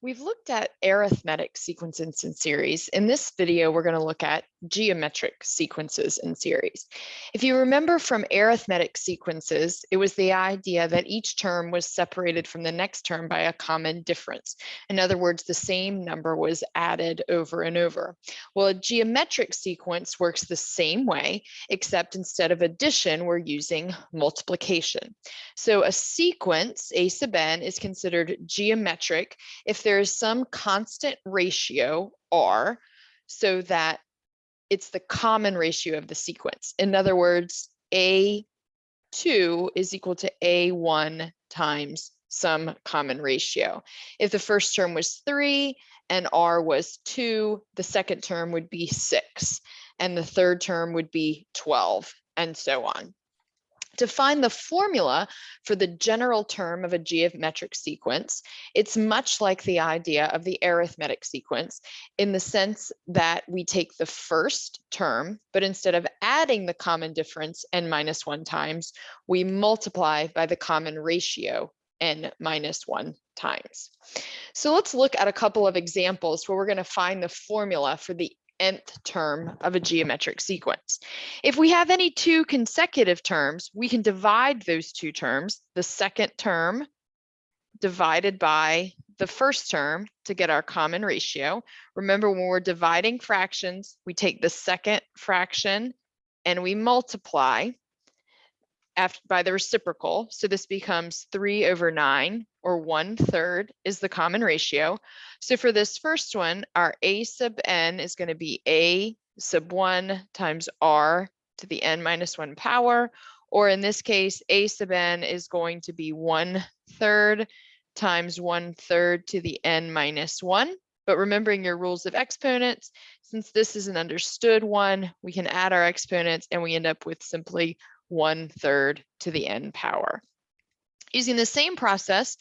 We've looked at arithmetic sequences and series. In this video, we're going to look at geometric sequences and series. If you remember from arithmetic sequences, it was the idea that each term was separated from the next term by a common difference. In other words, the same number was added over and over. Well, a geometric sequence works the same way, except instead of addition, we're using multiplication. So a sequence, A sub n, is considered geometric if there is some constant ratio R so that it's the common ratio of the sequence. In other words, A2 is equal to A1 times some common ratio. If the first term was 3 and R was 2, the second term would be 6, and the third term would be 12, and so on. To find the formula for the general term of a geometric sequence, it's much like the idea of the arithmetic sequence in the sense that we take the first term, but instead of adding the common difference n minus 1 times, we multiply by the common ratio n minus 1 times. So let's look at a couple of examples where we're going to find the formula for the nth term of a geometric sequence. If we have any two consecutive terms, we can divide those two terms, the second term divided by the first term to get our common ratio. Remember, when we're dividing fractions, we take the second fraction and we multiply by the reciprocal. So this becomes 3/9, or 1/3 is the common ratio. So for this first one, our A sub n is going to be A sub 1 times R to the n minus 1 power, or in this case, A sub n is going to be 1/3 times 1/3 to the n minus 1. But remembering your rules of exponents, since this is an understood one, we can add our exponents and we end up with simply 1/3 to the n power. Using the same process,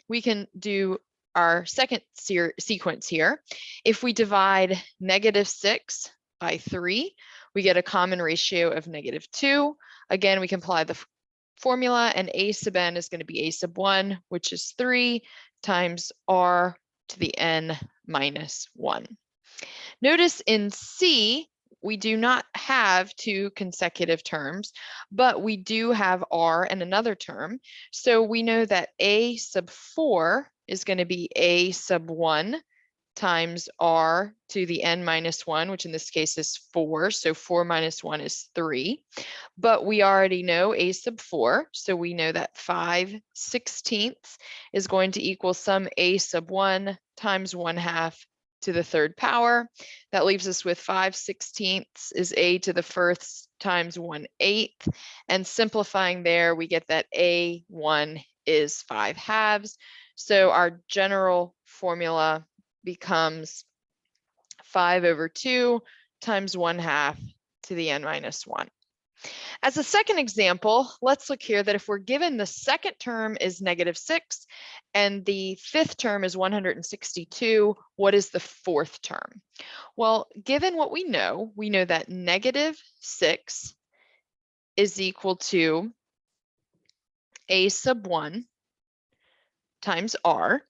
we can do our second sequence here. If we divide -6 by 3, we get a common ratio of -2. Again, we can apply the formula, and A sub n is going to be A sub 1, which is 3 times R to the n minus 1. Notice in C, we do not have two consecutive terms, but we do have R and another term. So we know that A sub 4 is going to be A sub 1 times R to the n minus 1, which in this case is 4. So 4 minus 1 is 3. But we already know A sub 4. So we know that 5/16 is going to equal some A sub 1 times 1/2 to the third power. That leaves us with 5/16 is A to the first times 1/8. And simplifying there, we get that A1 is 5/2. So our general formula becomes 5/2 times 1/2 to the n minus 1. As a second example, let's look here that if we're given the second term is -6 and the fifth term is 162, what is the fourth term? Well, given what we know that -6 is equal to A sub 1 times R,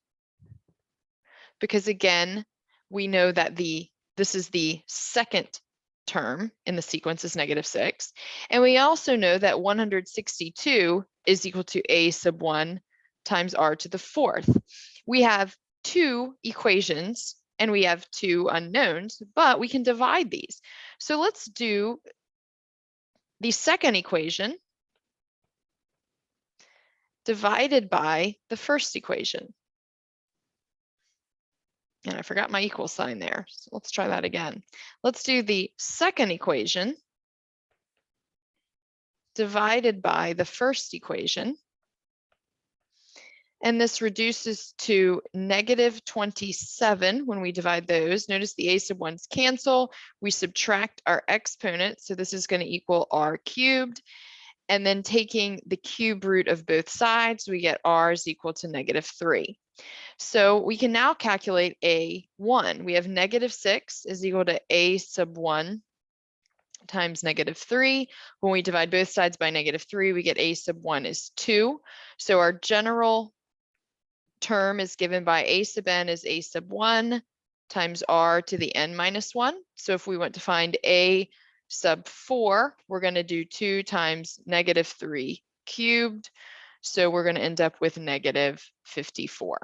because again, we know that this is the second term in the sequence is -6. And we also know that 162 is equal to A sub 1 times R to the fourth. We have two equations and we have two unknowns, but we can divide these. So let's do the second equation divided by the first equation. And I forgot my equal sign there. So let's try that again. Let's do the second equation divided by the first equation. And this reduces to -27 when we divide those. Notice the A sub 1's cancel. We subtract our exponent. So this is going to equal R cubed. And then taking the cube root of both sides, we get R is equal to -3. So we can now calculate A1. We have -6 is equal to A sub 1 times -3. When we divide both sides by -3, we get A sub 1 is 2. So our general term is given by a sub n is a sub 1 times r to the n minus 1. So if we want to find a sub 4, we're going to do 2 times negative 3 cubed. So we're going to end up with negative 54.